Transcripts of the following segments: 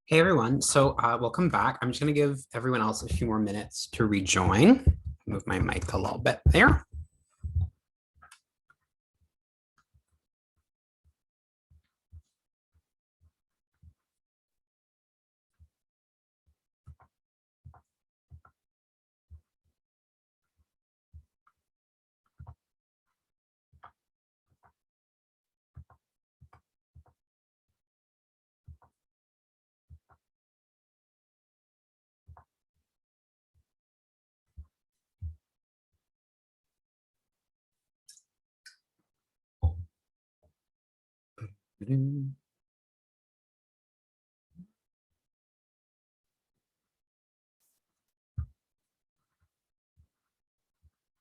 Hey everyone, welcome back. I'm just going to give everyone else a few more minutes to rejoin. Move my mic a little bit there.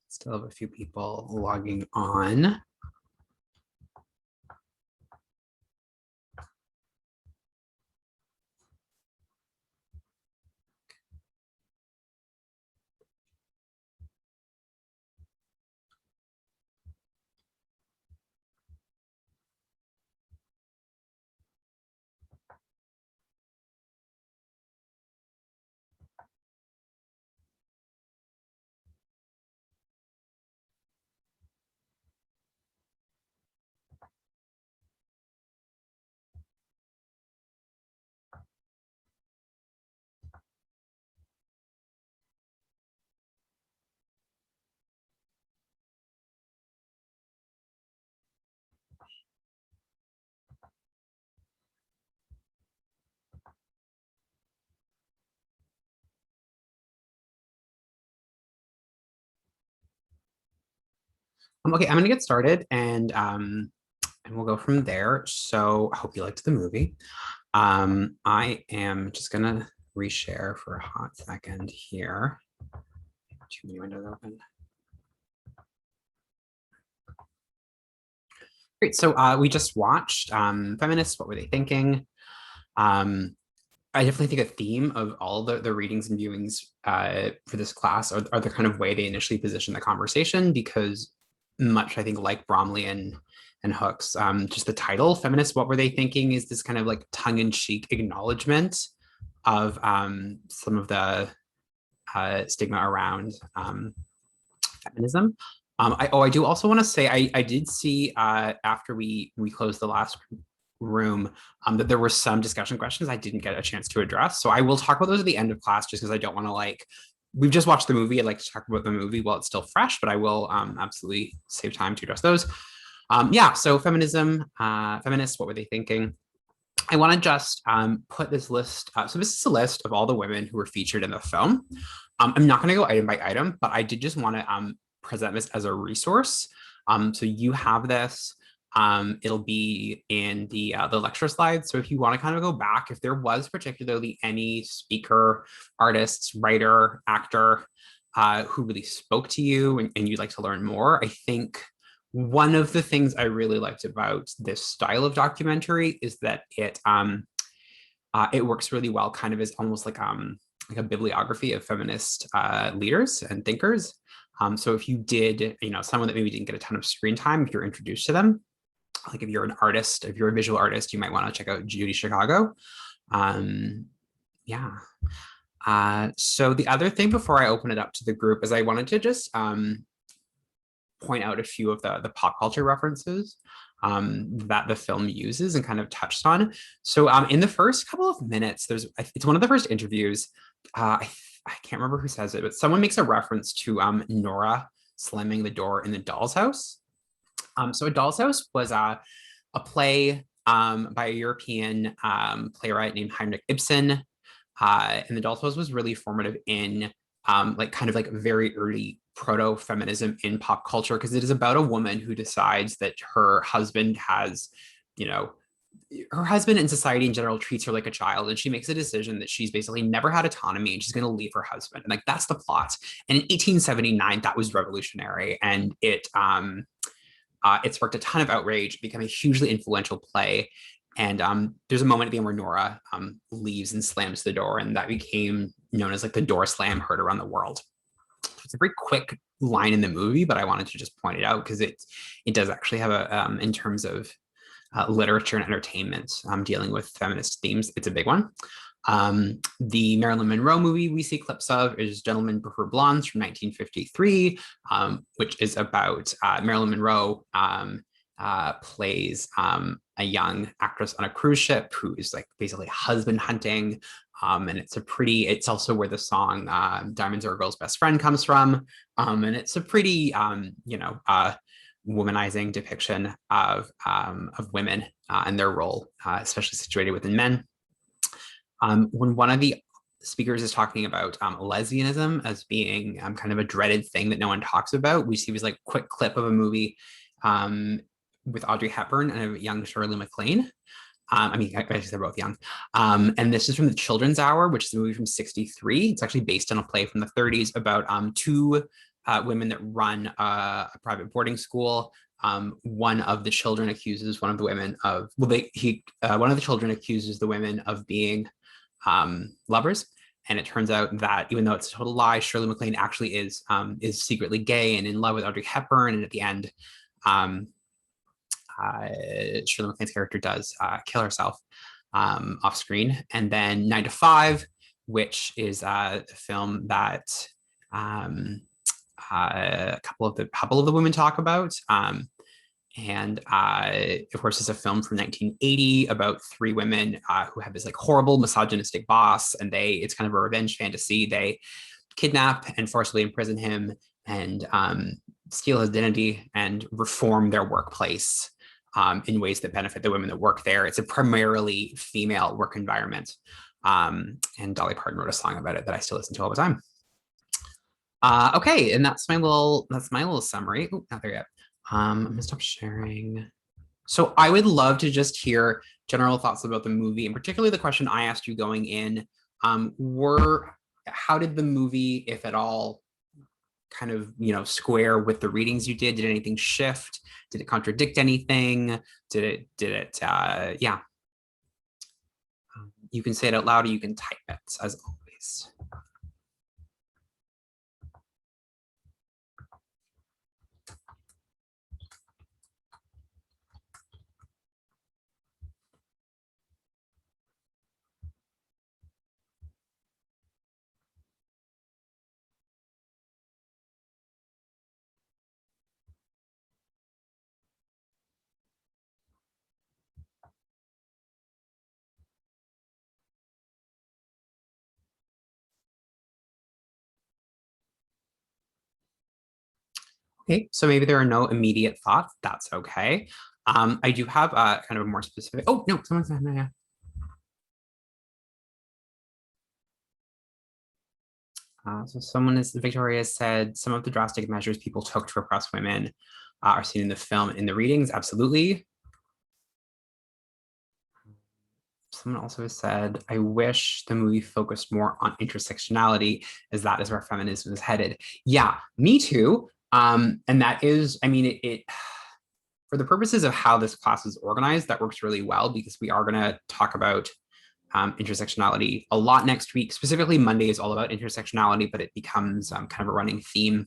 Still have a few people logging on. Okay, I'm going to get started and we'll go from there. So I hope you liked the movie. I am just going to reshare for a hot second here. Too many windows open. Great. We just watched Feminists. What were they thinking? Um, I definitely think a theme of all the readings and viewings for this class are the kind of way they initially position the conversation, because much, I think, like Bromley and Hooks, just the title, Feminists, What Were They Thinking, is this kind of like tongue-in-cheek acknowledgement of some of the stigma around feminism. I do also want to say I did see after we closed the last room that there were some discussion questions I didn't get a chance to address. So I will talk about those at the end of class, just because I don't want to we've just watched the movie. I'd like to talk about the movie while it's still fresh, but I will absolutely save time to address those. So feminism, feminists, what were they thinking? I want to just put this list. So this is a list of all the women who were featured in the film. I'm not going to go item by item, but I did just want to present this as a resource. So you have this. It'll be in the lecture slides. So if you want to kind of go back, if there was particularly any speaker, artist, writer, actor who really spoke to you and you'd like to learn more, I think one of the things I really liked about this style of documentary is that it works really well, kind of as almost like a bibliography of feminist leaders and thinkers. So if you did, someone that maybe didn't get a ton of screen time, if you're introduced to them, like if you're an artist, if you're a visual artist, you might want to check out Judy Chicago. Yeah. So the other thing before I open it up to the group is I wanted to just point out a few of the pop culture references that the film uses and kind of touched on. So in the first couple of minutes, it's one of the first interviews. I can't remember who says it, but someone makes a reference to Nora slamming the door in the doll's house. So a doll's house was a play by a European playwright named Heinrich Ibsen. And the doll's house was really formative in kind of like very early proto-feminism in pop culture, because it is about a woman who decides that her husband has, her husband in society in general treats her like a child, and she makes a decision that she's basically never had autonomy and she's going to leave her husband. And like that's the plot. And in 1879, that was revolutionary, and it sparked a ton of outrage, became a hugely influential play. And there's a moment at the end where Nora leaves and slams the door, and that became known as like the door slam heard around the world. It's a very quick line in the movie, but I wanted to just point it out because it does actually have a in terms of literature and entertainment dealing with feminist themes, it's a big one. The Marilyn Monroe movie we see clips of is Gentlemen Prefer Blondes from 1953, which is about Marilyn Monroe plays a young actress on a cruise ship who is like basically husband hunting. And it's also where the song Diamonds Are a Girl's Best Friend comes from. And it's a pretty, womanizing depiction of women and their role, especially situated within men. When one of the speakers is talking about lesbianism as being kind of a dreaded thing that no one talks about, we see this like quick clip of a movie with Audrey Hepburn and a young Shirley MacLaine. I mean, I guess they're both young. And this is from The Children's Hour, which is a movie from '63. It's actually based on a play from the '30s about two women that run a private boarding school. One of the children accuses one of the women of, one of the children accuses the women of being lovers. And it turns out that even though it's a total lie, Shirley MacLaine actually is secretly gay and in love with Audrey Hepburn. And at the end, Shirley MacLaine's character does kill herself off screen. And then 9 to 5, which is a film that a couple of the women talk about. And of course, it's a film from 1980 about three women who have this like horrible misogynistic boss, and it's kind of a revenge fantasy. They kidnap and forcibly imprison him and steal his identity and reform their workplace in ways that benefit the women that work there. It's a primarily female work environment. And Dolly Parton wrote a song about it that I still listen to all the time. Okay, and that's my little summary. Oh, not there yet. I'm gonna stop sharing. So I would love to just hear general thoughts about the movie, and particularly the question I asked you going in. How did the movie, if at all, kind of square with the readings you did? Did anything shift? Did it contradict anything? Did it yeah. You can say it out loud or you can type it as always. Okay, so maybe there are no immediate thoughts. That's okay. I do have kind of a more specific. Oh no, someone's yeah. So Victoria said some of the drastic measures people took to repress women are seen in the film. In the readings, absolutely. Someone also has said, I wish the movie focused more on intersectionality, as that is where feminism is headed. Yeah, me too. And that is, I mean, it for the purposes of how this class is organized, that works really well because we are going to talk about intersectionality a lot next week. Specifically, Monday is all about intersectionality, but it becomes kind of a running theme.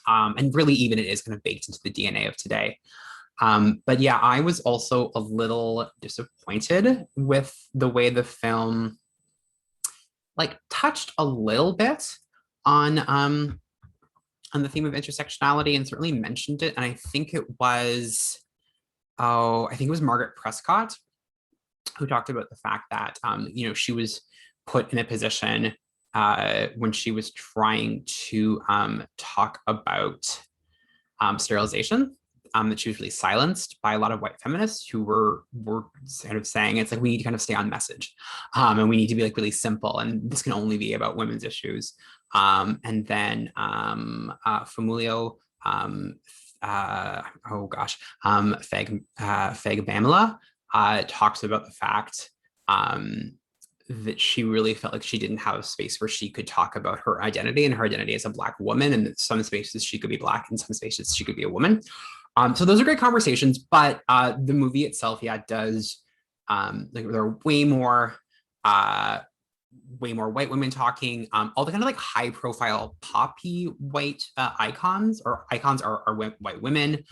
And really, even it is kind of baked into the DNA of today. But yeah, I was also a little disappointed with the way the film like touched a little bit on the theme of intersectionality and certainly mentioned it. And I think it was Margaret Prescott who talked about the fact that she was put in a position when she was trying to talk about sterilization, that she was really silenced by a lot of white feminists who were kind of saying it's like we need to kind of stay on message, and we need to be like really simple, and this can only be about women's issues. And then Famulio, Fag talks about the fact that she really felt like she didn't have a space where she could talk about her identity and her identity as a Black woman. And in some spaces she could be Black, in some spaces she could be a woman. So those are great conversations, but the movie itself, yeah, does there are way more white women talking. All the kind of like high profile poppy white icons are white women.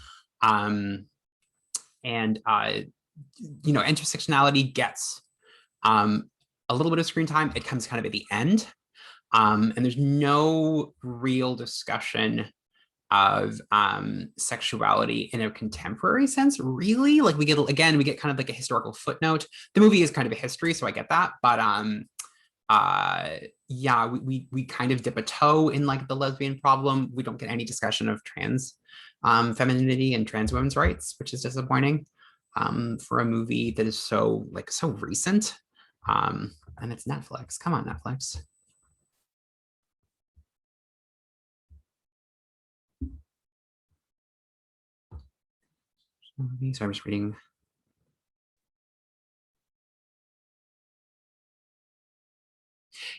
And intersectionality gets a little bit of screen time. It comes kind of at the end. And there's no real discussion of sexuality in a contemporary sense, really. Like we get kind of like a historical footnote. The movie is kind of a history, so I get that. But uh yeah, we kind of dip a toe in like the lesbian problem. We don't get any discussion of trans femininity and trans women's rights, which is disappointing for a movie that is so recent. And it's Netflix. Come on, Netflix. So I'm just reading.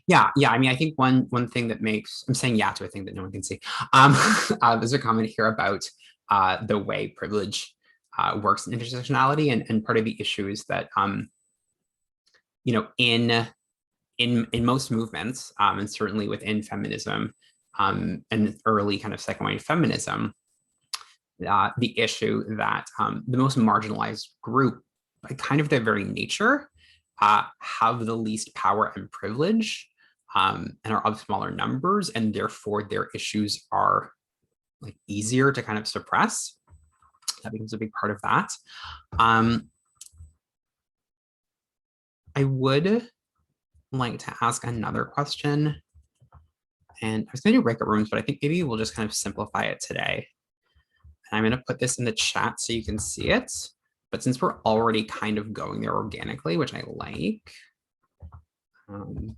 Yeah. I mean, I think one thing that makes I'm saying yeah to a thing that no one can see. Um, there's a comment here about the way privilege works in intersectionality, and part of the issue is that you know in most movements, and certainly within feminism, and early kind of second wave feminism, the issue that the most marginalized group, by kind of their very nature, have the least power and privilege, and are of smaller numbers, and therefore their issues are like easier to kind of suppress. That becomes a big part of that. Um, I would like to ask another question, and I was going to do breakout rooms, but I think maybe we'll just kind of simplify it today. And I'm going to put this in the chat so you can see it. But since we're already kind of going there organically, which I like, um,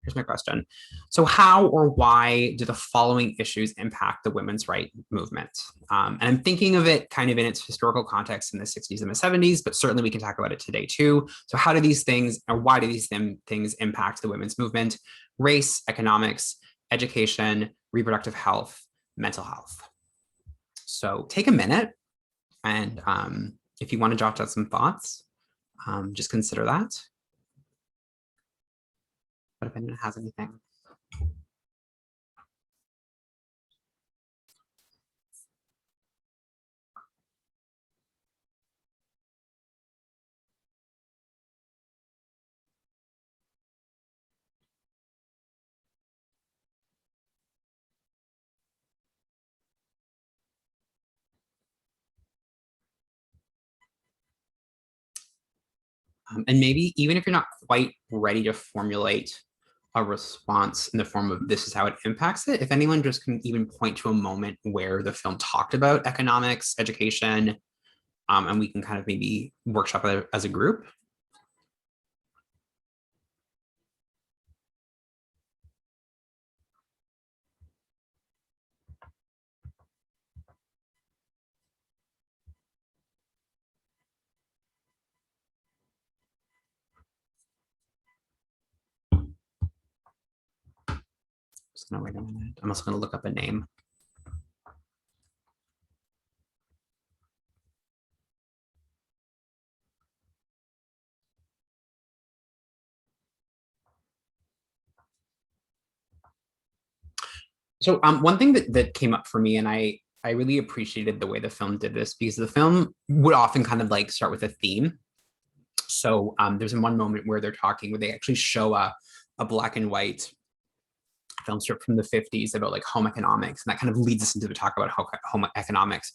here's my question. So how or why do the following issues impact the women's right movement? And I'm thinking of it kind of in its historical context in the 60s and the 70s, but certainly we can talk about it today too. So how do these things, or why do these things impact the women's movement? Race, economics, education, reproductive health, mental health. So take a minute, and if you want to jot down some thoughts, just consider that. But if anyone has anything. And maybe even if you're not quite ready to formulate a response in the form of this is how it impacts it, if anyone just can even point to a moment where the film talked about economics, education, and we can kind of maybe workshop it as a group. Just gonna wait a minute. I'm also gonna look up a name. So one thing that came up for me, and I really appreciated the way the film did this, because the film would often kind of like start with a theme. So there's in one moment where they're talking, where they actually show a black and white film strip from the 50s about like home economics, and that kind of leads us into the talk about home economics.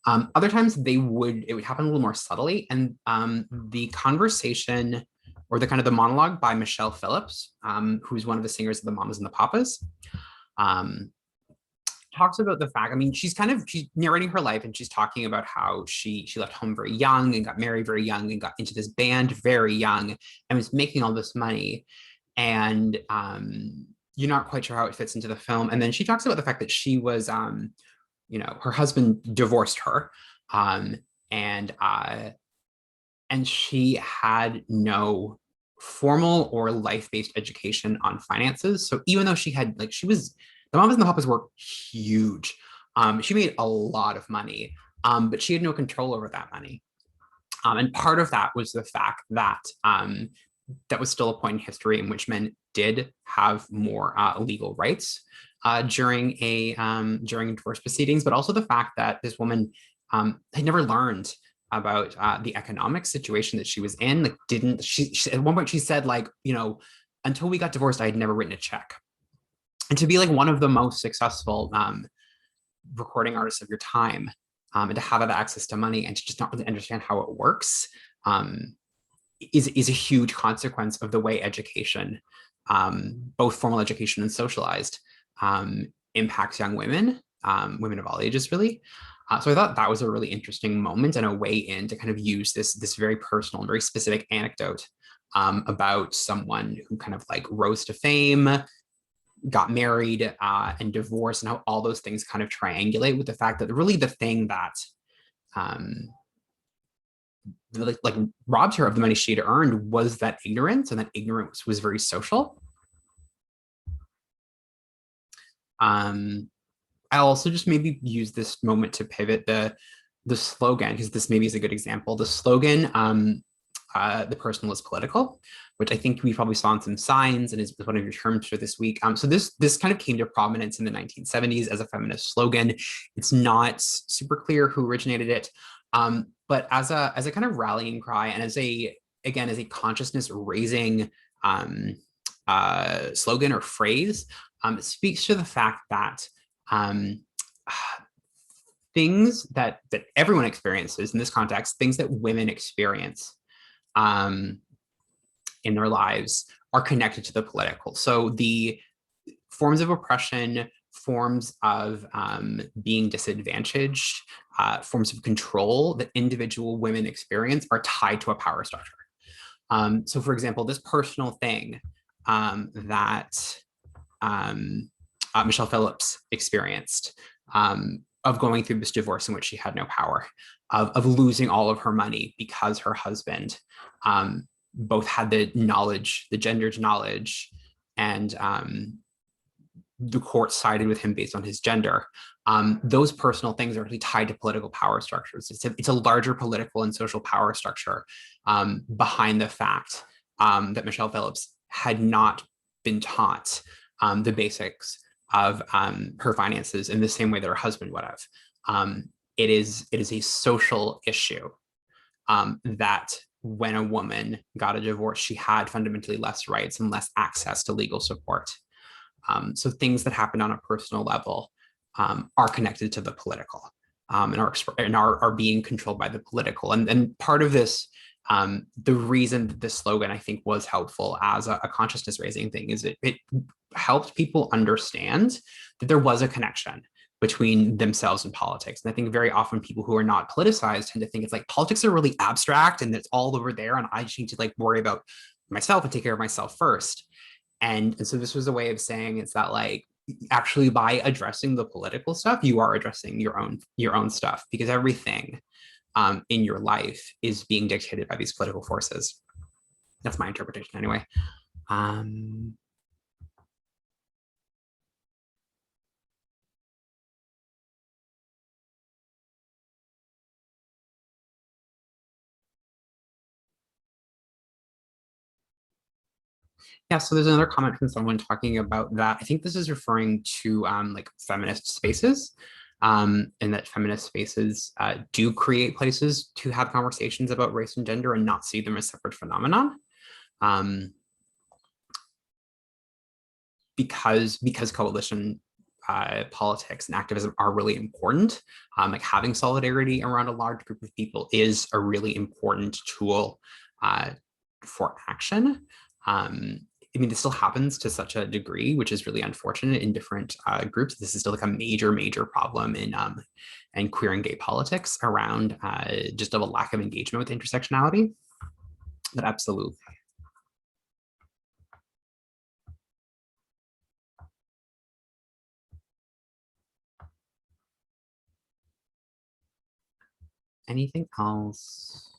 Other times it would happen a little more subtly, and the conversation, or the kind of the monologue by Michelle Phillips, who's one of the singers of the Mamas and the Papas, um, talks about the fact, I mean, she's narrating her life, and she's talking about how she left home very young and got married very young and got into this band very young and was making all this money. And you're not quite sure how it fits into the film. And then she talks about the fact that she was, her husband divorced her, um, and she had no formal or life-based education on finances. So even though the Mamas and the Papas were huge. She made a lot of money, but she had no control over that money. And part of that was the fact that that was still a point in history in which men did have more legal rights during divorce proceedings, but also the fact that this woman had never learned about the economic situation that she was in. Like, didn't she at one point she said, like, until we got divorced, I had never written a check. And to be like one of the most successful recording artists of your time, and to have that access to money and to just not really understand how it works, is a huge consequence of the way education, both formal education and socialized, impacts young women, women of all ages, really. So I thought that was a really interesting moment and a way in to kind of use this very personal and very specific anecdote, about someone who kind of like rose to fame, got married, and divorced, and how all those things kind of triangulate with the fact that really the thing that, um, like robbed her of the money she'd earned was that ignorance, and that ignorance was very social. I'll also just maybe use this moment to pivot the slogan, because this maybe is a good example. The slogan, the personal is political, which I think we probably saw in some signs and is one of your terms for this week. So this kind of came to prominence in the 1970s as a feminist slogan. It's not super clear who originated it, but as a kind of rallying cry, and as a consciousness raising, slogan or phrase, it speaks to the fact that, um, things that everyone experiences in this context, things that women experience, um, in their lives, are connected to the political. So the forms of oppression, forms of, being disadvantaged, forms of control that individual women experience are tied to a power structure. So, for example, this personal thing, that, Michelle Phillips experienced, of going through this divorce in which she had no power, of losing all of her money because her husband, both had the knowledge, the gendered knowledge, and, the court sided with him based on his gender. Those personal things are really tied to political power structures. It's a larger political and social power structure, behind the fact, that Michelle Phillips had not been taught, the basics of, her finances in the same way that her husband would have. It is a social issue, that when a woman got a divorce, she had fundamentally less rights and less access to legal support. So things that happen on a personal level, are connected to the political, and are being controlled by the political. And part of this, the reason that this slogan I think was helpful as a consciousness raising thing is it helped people understand that there was a connection between themselves and politics. And I think very often people who are not politicized tend to think it's like politics are really abstract and it's all over there, and I just need to like worry about myself and take care of myself first. And so this was a way of saying it's that like actually by addressing the political stuff, you are addressing your own stuff, because everything, in your life is being dictated by these political forces. That's my interpretation anyway. Um, Yeah, so there's another comment from someone talking about that. I think this is referring to, like feminist spaces, and that feminist spaces, do create places to have conversations about race and gender and not see them as separate phenomenon. Um, because coalition, politics and activism are really important. Like having solidarity around a large group of people is a really important tool, for action. I mean, this still happens to such a degree, which is really unfortunate in different, groups. This is still like a major problem in, and queer and gay politics around, just of a lack of engagement with intersectionality. But absolutely. Anything else?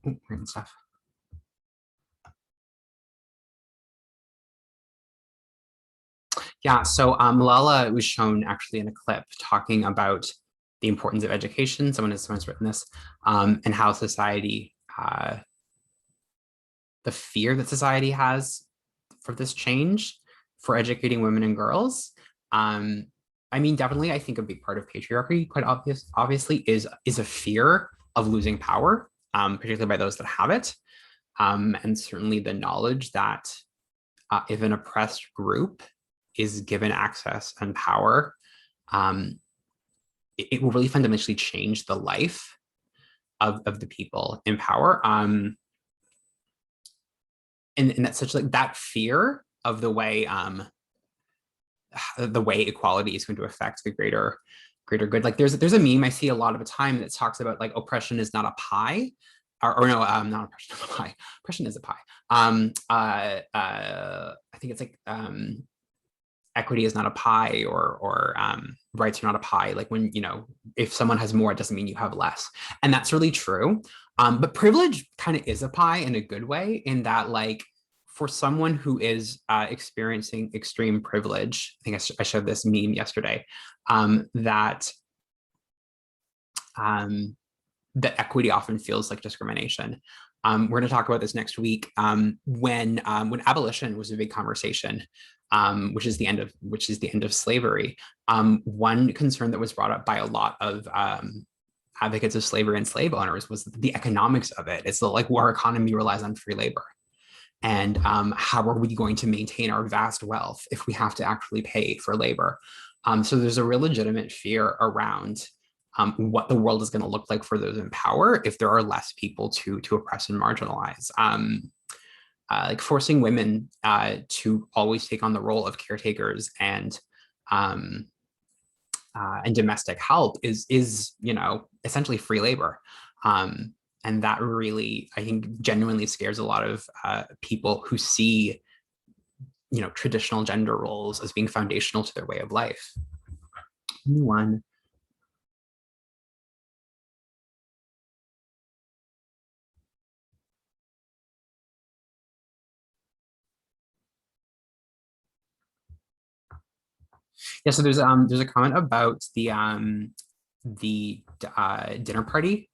Random stuff. Yeah, so, Malala was shown actually in a clip talking about the importance of education. Someone's written this, and how society, the fear that society has for this change for educating women and girls. Um, I mean, definitely, I think a big part of patriarchy, quite obviously, is a fear of losing power, particularly by those that have it, and certainly the knowledge that if an oppressed group is given access and power, um, it will really fundamentally change the life of the people in power. And that's such like that fear of the way equality is going to affect the greater good. Like there's a meme I see a lot of the time that talks about like oppression is not a pie, or no, not oppression, not a pie. Oppression is a pie. I think it's like equity is not a pie, or rights are not a pie. Like when if someone has more, it doesn't mean you have less, and that's really true. But privilege kind of is a pie in a good way, in that like for someone who is experiencing extreme privilege, I think I showed this meme yesterday, that that equity often feels like discrimination. We're going to talk about this next week, when abolition was a big conversation, which is the end of slavery. One concern that was brought up by a lot of advocates of slavery and slave owners was the economics of it. It's like our economy relies on free labor, and how are we going to maintain our vast wealth if we have to actually pay for labor? So there's a real legitimate fear around what the world is going to look like for those in power if there are less people to oppress and marginalize. Like forcing women to always take on the role of caretakers and domestic help is essentially free labor. And that really, I think, genuinely scares a lot of people who see traditional gender roles as being foundational to their way of life. One. Yeah, so there's a comment about the dinner party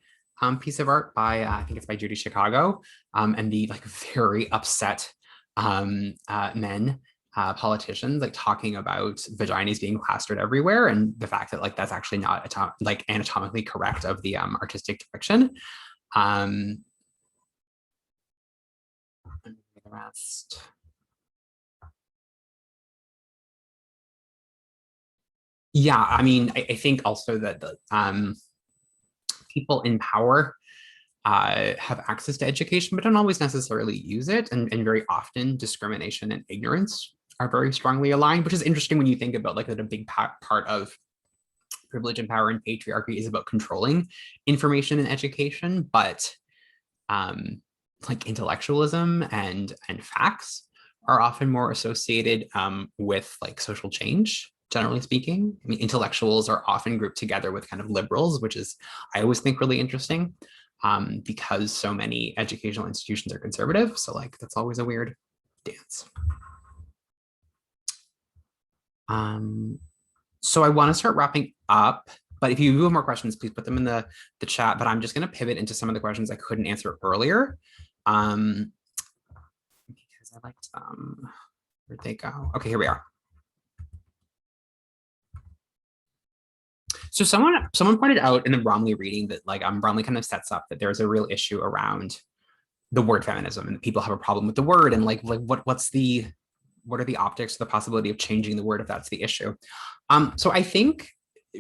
piece of art by I think it's by Judy Chicago, and the like very upset men politicians like talking about vaginas being plastered everywhere, and the fact that like that's actually not like anatomically correct of the artistic depiction. The rest. Yeah, I mean, I think also that the people in power have access to education, but don't always necessarily use it. And very often discrimination and ignorance are very strongly aligned, which is interesting when you think about like that a big part of privilege and power and patriarchy is about controlling information and education, but like intellectualism and facts are often more associated with like social change, generally speaking. I mean, intellectuals are often grouped together with kind of liberals, which is, I always think, really interesting, because so many educational institutions are conservative. So like, that's always a weird dance. So I want to start wrapping up, but if you have more questions, please put them in the chat, but I'm just going to pivot into some of the questions I couldn't answer earlier. Because I liked them. Where'd they go? Okay, here we are. So someone pointed out in the Bromley reading that like Bromley kind of sets up that there's a real issue around the word feminism, and people have a problem with the word, and like what are the optics, the possibility of changing the word if that's the issue. So I think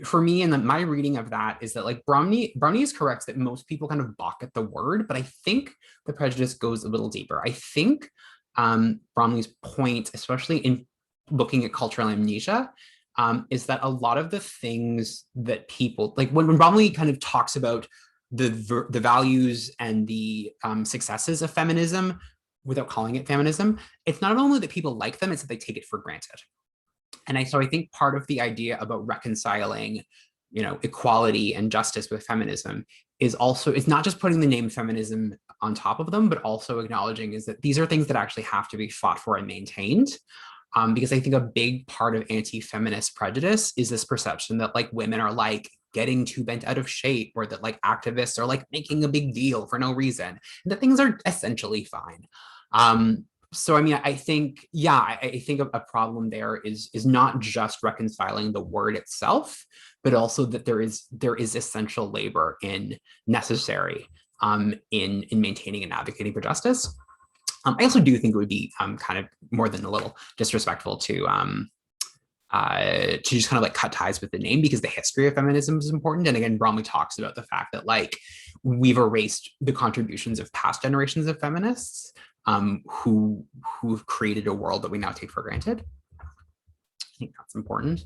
for me, and my reading of that is that like Bromley is correct that most people kind of balk at the word, but I think the prejudice goes a little deeper. I think Bromley's point, especially in looking at cultural amnesia, is that a lot of the things that people like when Bromley kind of talks about the values and the successes of feminism without calling it feminism, it's not only that people like them, it's that they take it for granted. And so I think part of the idea about reconciling, equality and justice with feminism is also, it's not just putting the name feminism on top of them, but also acknowledging is that these are things that actually have to be fought for and maintained. Because I think a big part of anti-feminist prejudice is this perception that like women are like getting too bent out of shape, or that like activists are like making a big deal for no reason, and that things are essentially fine. So I mean, I think, yeah, I think a problem there is not just reconciling the word itself, but also that there is essential labor in necessary in maintaining and advocating for justice. I also do think it would be kind of more than a little disrespectful to just kind of like cut ties with the name, because the history of feminism is important. And again, Bromley talks about the fact that like we've erased the contributions of past generations of feminists who've created a world that we now take for granted. I think that's important.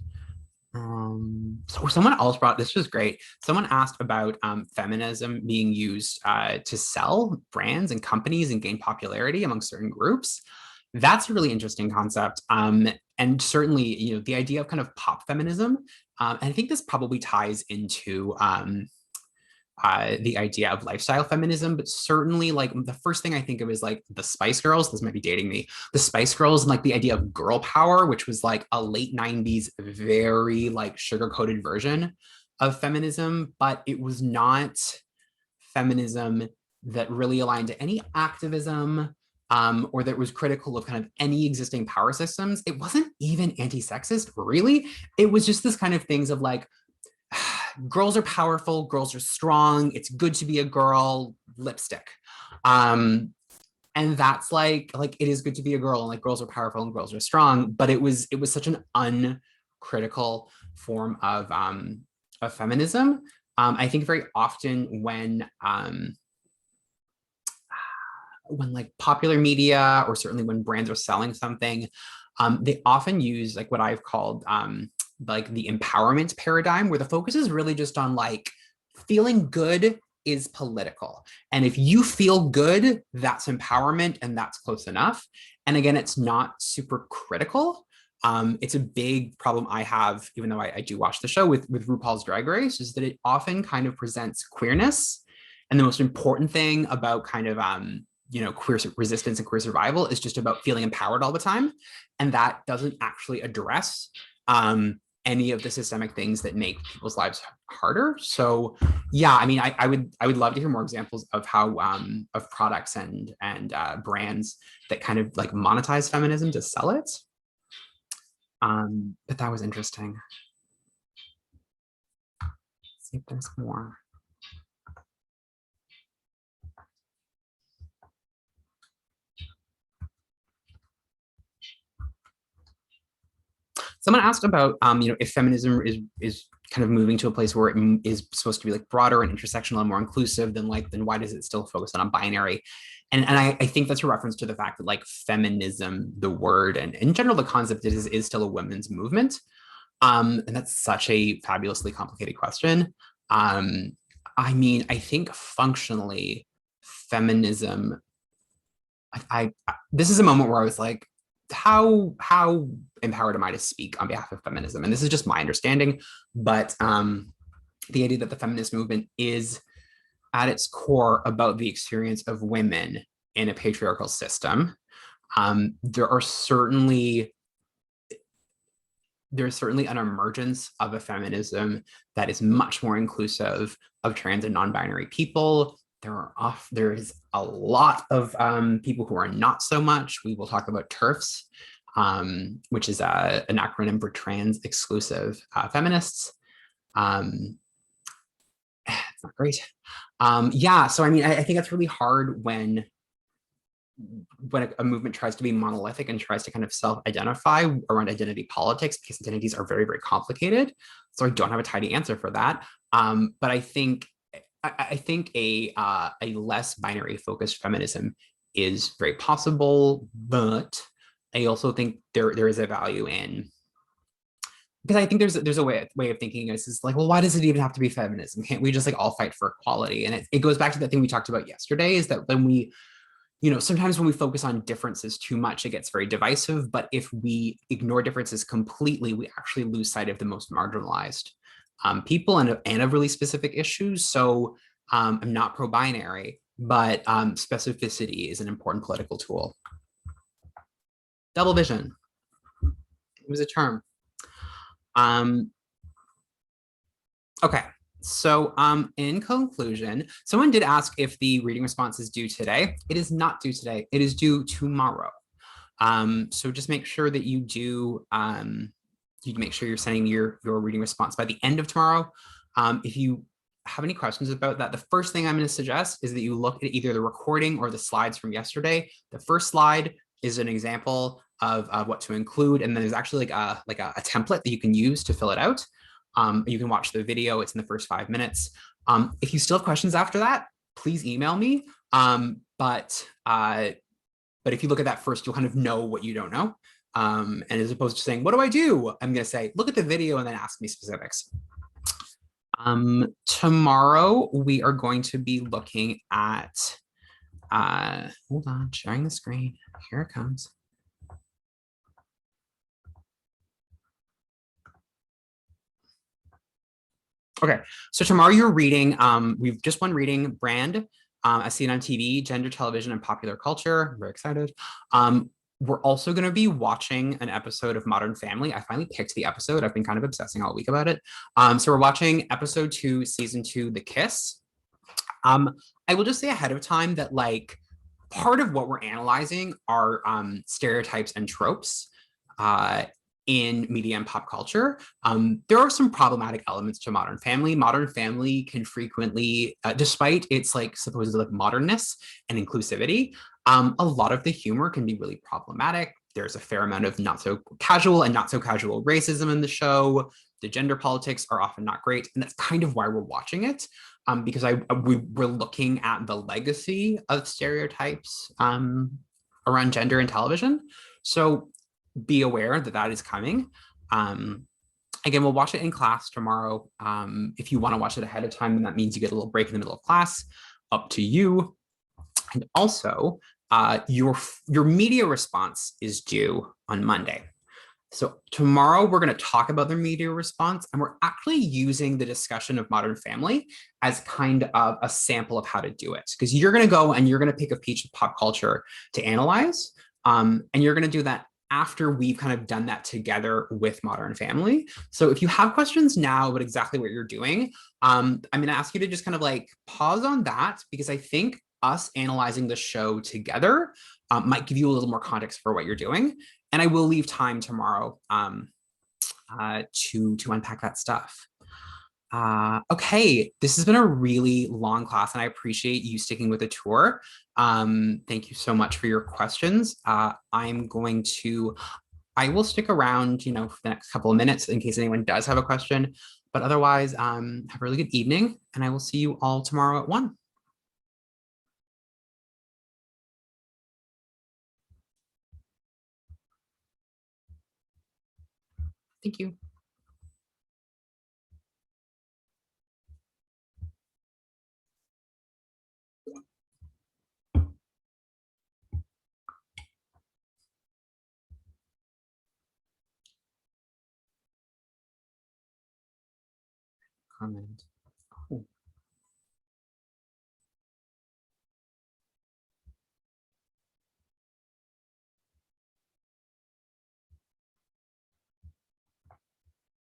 So someone else brought, this was great. Someone asked about feminism being used to sell brands and companies and gain popularity among certain groups. That's a really interesting concept. And certainly, the idea of kind of pop feminism. And I think this probably ties into the idea of lifestyle feminism, but certainly like the first thing I think of is like the Spice Girls. This might be dating me. The Spice Girls and like the idea of girl power, which was like a late 90s, very like sugar-coated version of feminism, but it was not feminism that really aligned to any activism or that was critical of kind of any existing power systems. It wasn't even anti-sexist, really. It was just this kind of things of like, girls are powerful, girls are strong, it's good to be a girl, lipstick. And that's like it is good to be a girl, and like girls are powerful and girls are strong, but it was such an uncritical form of feminism. I think very often when like popular media, or certainly when brands are selling something, they often use like what I've called like the empowerment paradigm, where the focus is really just on like feeling good is political. And if you feel good, that's empowerment and that's close enough. And again, it's not super critical. It's a big problem I have, even though I do watch the show with RuPaul's Drag Race, is that it often kind of presents queerness. And the most important thing about kind of queer resistance and queer survival is just about feeling empowered all the time. And that doesn't actually address any of the systemic things that make people's lives harder. So yeah, I mean, I would love to hear more examples of how of products and brands that kind of like monetize feminism to sell it. But that was interesting. Let's see if there's more. Someone asked about, if feminism is kind of moving to a place where it is supposed to be like broader and intersectional and more inclusive, then why does it still focus on a binary? And I think that's a reference to the fact that like feminism, the word, and in general the concept is still a women's movement. And that's such a fabulously complicated question. I mean, I think functionally feminism, this is a moment where I was like, how empowered am I to speak on behalf of feminism? And this is just my understanding, but the idea that the feminist movement is at its core about the experience of women in a patriarchal system. There's certainly an emergence of a feminism that is much more inclusive of trans and non-binary people. There is a lot of people who are not so much. We will talk about TERFs, which is an acronym for trans exclusive feminists. It's not great. Yeah, so I mean, I think that's really hard when a movement tries to be monolithic and tries to kind of self-identify around identity politics, because identities are very, very complicated. So I don't have a tidy answer for that. But I think a less binary focused feminism is very possible, but I also think there is a value in, because I think there's a way of thinking is like, well, why does it even have to be feminism? Can't we just like all fight for equality? And it goes back to that thing we talked about yesterday, is that when we, sometimes when we focus on differences too much, it gets very divisive. But if we ignore differences completely, we actually lose sight of the most marginalized people and of really specific issues. So I'm not pro-binary, but specificity is an important political tool. Double vision. It was a term. Okay, so in conclusion, someone did ask if the reading response is due today. It is not due today. It is due tomorrow. So just make sure that you make sure you're sending your reading response by the end of tomorrow. If you have any questions about that, the first thing I'm going to suggest is that you look at either the recording or the slides from yesterday. The first slide is an example of what to include, and then there's actually like a template that you can use to fill it out. You can watch the video; it's in the first 5 minutes. If you still have questions after that, please email me. But if you look at that first, you'll kind of know what you don't know. And as opposed to saying, what do I do? I'm going to say, look at the video and then ask me specifics. Tomorrow, we are going to be looking at, hold on, sharing the screen. Here it comes. Okay, so tomorrow you're reading, we've just one reading, Brand, as seen on TV, Gender, Television, and Popular Culture. I'm very excited. We're also going to be watching an episode of Modern Family. I finally picked the episode. I've been kind of obsessing all week about it. So we're watching episode 2, season 2, The Kiss. I will just say ahead of time that like part of what we're analyzing are stereotypes and tropes in media and pop culture. There are some problematic elements to Modern Family. Modern Family can frequently, despite its like supposed like modernness and inclusivity, a lot of the humor can be really problematic. There's a fair amount of not so casual and not so casual racism in the show. The gender politics are often not great, and that's kind of why we're watching it. Because we're looking at the legacy of stereotypes around gender in television. So be aware that that is coming. Again, we'll watch it in class tomorrow. If you want to watch it ahead of time, then that means you get a little break in the middle of class. Up to you. And also, your media response is due on Monday. So tomorrow we're going to talk about the media response, and we're actually using the discussion of Modern Family as kind of a sample of how to do it. Because you're going to go and you're going to pick a piece of pop culture to analyze, and you're going to do that after we've kind of done that together with Modern Family. So if you have questions now about exactly what you're doing, I'm going to ask you to just kind of like pause on that, because I think us analyzing the show together might give you a little more context for what you're doing. And I will leave time tomorrow to unpack that stuff. Okay, this has been a really long class, and I appreciate you sticking with the tour. Thank you so much for your questions. I will stick around, you know, for the next couple of minutes in case anyone does have a question. But otherwise, have a really good evening, and I will see you all tomorrow at 1. Thank you. Comment.